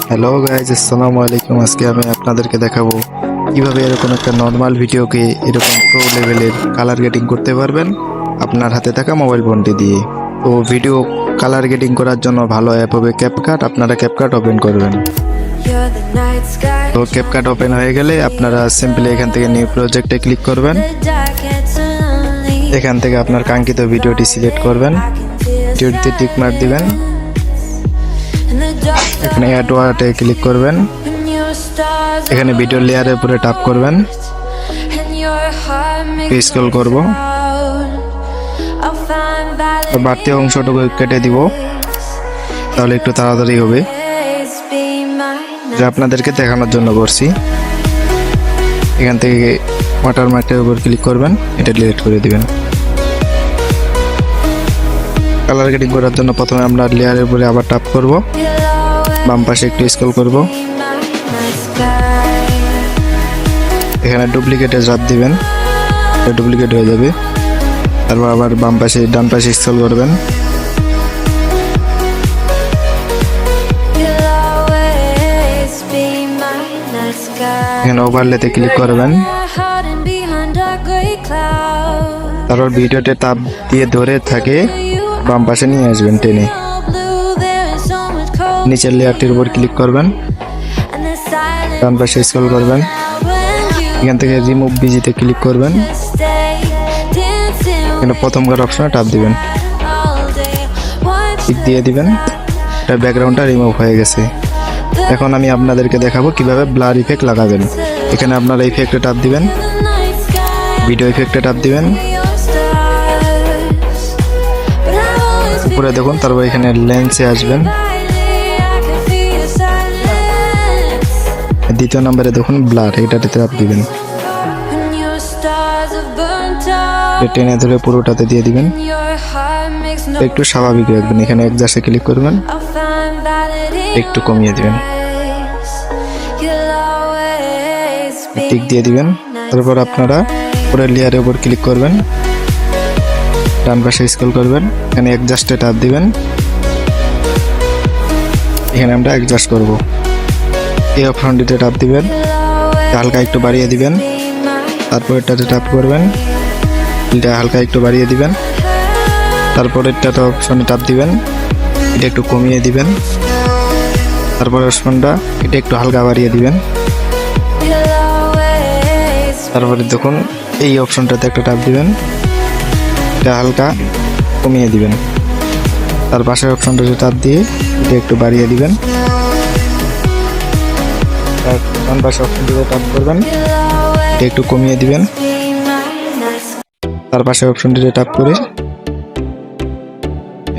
Hello guys, আসসালামু আলাইকুম। আজকে আমি আপনাদেরকে দেখাবো কিভাবে এরকম একটা নর্মাল ভিডিওকে এরকম প্রো লেভেলের কালার গ্রেডিং করতে পারবেন আপনার হাতে থাকা মোবাইল ফোনটি দিয়ে। তো ভিডিও কালার গ্রেডিং করার জন্য ভালো অ্যাপ হবে ক্যাপকাট। আপনারা ক্যাপকাট ওপেন করবেন। তো ক্যাপকাট ওপেন হয়ে গেলে আপনারা সিম্পলি এখান থেকে নিউ প্রজেক্টে ক্লিক করবেন। এখান থেকে আপনার কাঙ্ক্ষিত ভিডিওটি সিলেক্ট করবেন, ভিডিওটিতে টিক মার্ক দিবেন। এখানে অ্যাড ওয়ার্ডে ক্লিক করবেন। এখানে ভিডিও লেয়ারের উপরে ট্যাপ করবেন, স্ক্রল করব, বাড়তি অংশটুকু কেটে দিব, তাহলে একটু তাড়াতাড়ি হবে। যা আপনাদেরকে দেখানোর জন্য করছি। এখান থেকে ওয়াটারমার্কের উপর ক্লিক করবেন, এটা ডিলিট করে দিবেন। কালার গ্রেডিং করার জন্য প্রথমে আমরা লেয়ারের উপরে আবার ট্যাপ করব, বাম পাশে একটু স্ক্রল করব, এখানে ডুপ্লিকেটে চাপ দিবেন, ডুপ্লিকেট হয়ে যাবে। তারপর আবার বাম পাশে ডান পাশে স্ক্রল করবেন, এখানে ওভারলেতে ক্লিক করবেন। তারপর ভিডিওতে তাপ দিয়ে ধরে থাকে বাম পাশে নিয়ে আসবেন টেনে। নিচের লেয়ারটির উপর ক্লিক করবেন, ডান পাশে স্ক্রল করবেন, এখান থেকে রিমুভ বিজিতে ক্লিক করবেন, এখানে প্রথমকার অপশনে ট্যাপ দিবেন, টিক দিয়ে দিবেন। এটা ব্যাকগ্রাউন্ডটা রিমুভ হয়ে গেছে। এখন আমি আপনাদেরকে দেখাবো কিভাবে ব্লার ইফেক্ট লাগাবেন। এখানে আপনারা ইফেক্টে ট্যাপ দিবেন, ভিডিও ইফেক্টে ট্যাপ দিবেন, উপরে দেখুন। তারপর এখানে লেন্সে আসবেন, দ্বিতীয় নম্বরে দেখুন ব্লার, এটাতে ট্যাপ দিবেন, টেনে ধরে পুরোটাতে দিয়ে দিবেন, একটু স্বাভাবিক রাখবেন। এখানে অ্যাডজাস্টে ক্লিক করবেন, একটু কমিয়ে দিবেন, টিক দিয়ে দিবেন। তারপর আপনারা পরের লেয়ারের উপর ক্লিক করবেন, ডান পাশে স্ক্রল করবেন, এখানে অ্যাডজাস্টে ট্যাপ দিবেন, এখানে আমরা অ্যাডজাস্ট করব। এই অপশনটিতে ট্যাপ দিবেন, হালকা একটু বাড়িয়ে দিবেন, তারপর এটাতে ট্যাপ করবেন, এটা হালকা একটু বাড়িয়ে দিবেন, তারপর এটাতে অপশনে ট্যাপ দিবেন, এটা একটু কমিয়ে দিবেন, তারপর অপশনটা এটা একটু হালকা বাড়িয়ে দিবেন। তারপরে দেখুন এই অপশনটাতে একটা ট্যাপ দিবেন, এটা হালকা কমিয়ে দিবেন, তার পাশের অপশনটাতে ট্যাপ দিয়ে এটা একটু বাড়িয়ে দিবেন, ডান পাশে অপশনটিতে ট্যাপ করবেন, এটা একটু কমিয়ে দিবেন, তার পাশে অপশনটিতে ট্যাপ করে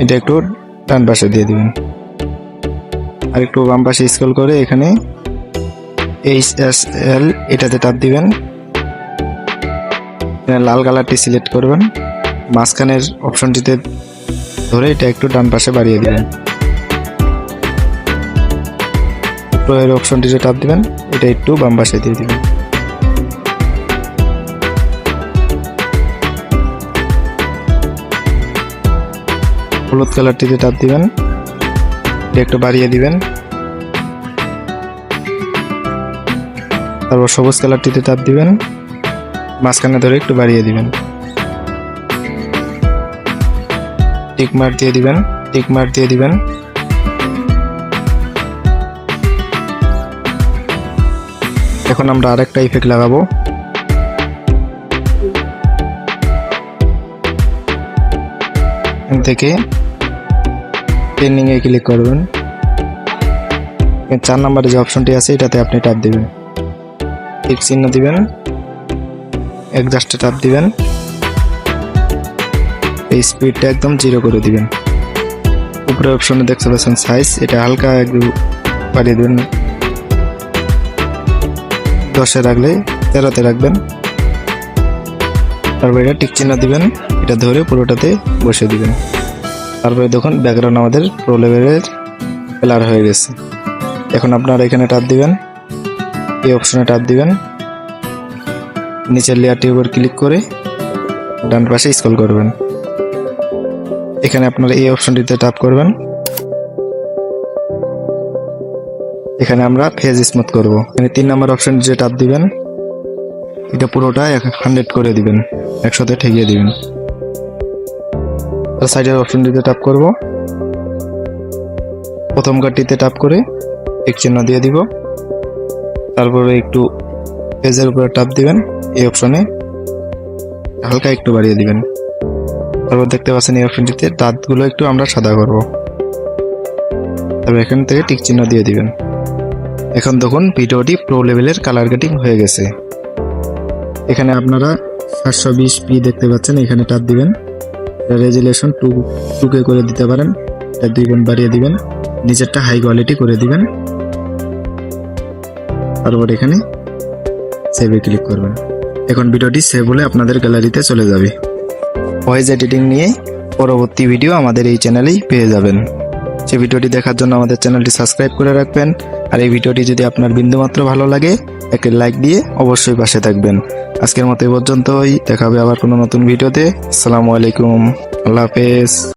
এটা একটু ডান পাশে দিয়ে দিবেন, আর একটু বাম পাশে স্ক্রল করে এখানে HSL এটাতে ট্যাপ দিবেন, লাল কালারটি সিলেক্ট করবেন, মাঝখানের অপশনটিতে ধরে এটা একটু ডান পাশে বাড়িয়ে দিবেন, প্রয়ের অপশনটিতে ট্যাপ দিবেন, এটা একটু বাম পাশে দিয়ে দিবেন। হলুদ কালারটিতে ট্যাপ দিবেন, এটা একটু বাড়িয়ে দিবেন, তারপর সবুজ কালারটিতে ট্যাপ দিবেন, মাঝখানে ধরে একটু বাড়িয়ে দিবেন, টিক মার্ক দিয়ে দিবেন, টিক মার্ক দিয়ে দিবেন। এখন আমরা আরেকটা ইফেক্ট লাগাবো। এখান থেকে ট্রেন্ডিং এ ক্লিক করবেন, 4 নম্বরে যে অপশনটি আছে এটাতে আপনি ট্যাপ দিবেন, টিক চিহ্ন দিবেন, অ্যাডজাস্টে ট্যাপ দিবেন, এই স্পিডটা একদম 0 করে দিবেন। উপরে অপশনে দেখতে পাচ্ছেন সাইজ, এটা হালকা একটু বাড়িয়ে দিবেন, 10-এ রাখলে 13-তে রাখবেন। তারপর এটা টিক চিহ্ন দিবেন, এটা ধরে পুরোটাতে বসে দিবেন। তারপরে দেখুন ব্যাকগ্রাউন্ড আমাদের প্রো লেভেলের কালার হয়ে গেছে। এখন আপনারা এখানে ট্যাপ দিবেন, এই অপশনে ট্যাপ দিবেন, নিচের লেয়ারটির উপর ক্লিক করে ডান পাশে স্ক্রল করবেন, এখানে আপনারা এই অপশনটিতে ট্যাপ করবেন, এখানে আমরা ফেজ স্মুথ করব। এখানে 3 নম্বর অপশন যে টাপ দিবেন, এটা পুরোটা 100 করে দিবেন, 100তে ঠেকিয়ে দিবেন। সাইডের অপশনটিতে টাপ করব। প্রথম কার্ডটিতে টাপ করে এক চিহ্ন দিয়ে দিব। তারপরে একটু পেজের উপরে টাপ দিবেন, এই অপশনে হালকা একটু বাড়িয়ে দিবেন। তারপর দেখতে পাচ্ছেন এই অপশনটিতে দাঁতগুলো একটু আমরা সাদা করব। তারপর এখান থেকে টিক চিহ্ন দিয়ে দিবেন। এখন দেখুন ভিডিওটি প্রো লেভেলের কালার গ্রেডিং হয়ে গেছে। এখানে আপনারা 720p দেখতে পাচ্ছেন, এখানে টাপ দিবেন। রেজুলেশন 2K করে দিতে পারেন, এটা 2 গুণ বাড়িয়ে দিবেন। নিচেরটা হাই কোয়ালিটি করে দিবেন। তারপর এখানে সেভে ক্লিক করবেন। এখন ভিডিওটি সেভ হলে আপনাদের গ্যালারিতে চলে যাবে। ভয়েস এডিটিং নিয়ে পরবর্তী ভিডিও আমাদের এই চ্যানেলেই পেয়ে যাবেন। সেই ভিডিওটি দেখার জন্য আমাদের চ্যানেলটি সাবস্ক্রাইব করে রাখবেন। আর এই ভিডিওটি যদি আপনার বিন্দুমাত্র ভালো লাগে, একটা লাইক দিয়ে অবশ্যই পাশে থাকবেন। আজকের মতো এই পর্যন্তই, দেখা হবে আবার কোনো নতুন ভিডিওতে। আসসালামু আলাইকুম, আল্লাহ হাফেজ।